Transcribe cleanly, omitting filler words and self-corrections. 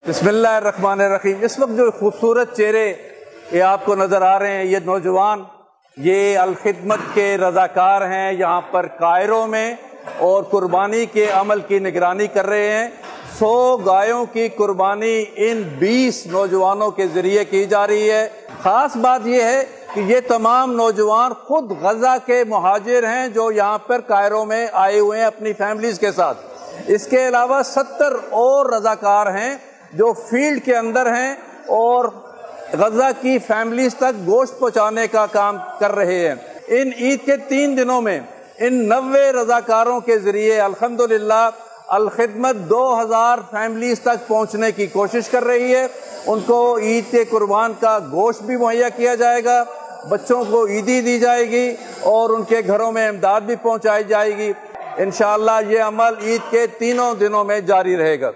बिस्मिल्लाहिर्रहमानिर्रहीम। इस वक्त जो खूबसूरत चेहरे ये आपको नज़र आ रहे हैं, ये नौजवान, ये अल-खिदमत के रज़ाकार हैं, यहाँ पर कायरो में, और कुर्बानी के अमल की निगरानी कर रहे हैं। 100 गायों की कुर्बानी इन 20 नौजवानों के ज़रिए की जा रही है। ख़ास बात यह है कि ये तमाम नौजवान खुद गज़ा के मुहाजिर हैं जो यहाँ पर कायरो में आए हुए हैं अपनी फैमिलीज़ के साथ। इसके अलावा 70 और रज़ाकार हैं जो फील्ड के अंदर हैं और गज़ा की फैमिलीज तक गोश्त पहुँचाने का काम कर रहे हैं। इन ईद के 3 दिनों में इन 90 रज़ाकारों के ज़रिए अल्हम्दुलिल्लाह अल-खिदमत 2000 फैमिलीज तक पहुँचने की कोशिश कर रही है। उनको ईद के कुर्बान का गोश्त भी मुहैया किया जाएगा, बच्चों को ईदी दी जाएगी और उनके घरों में इमदाद भी पहुँचाई जाएगी। इंशाअल्लाह ये अमल ईद के तीनों दिनों में जारी रहेगा।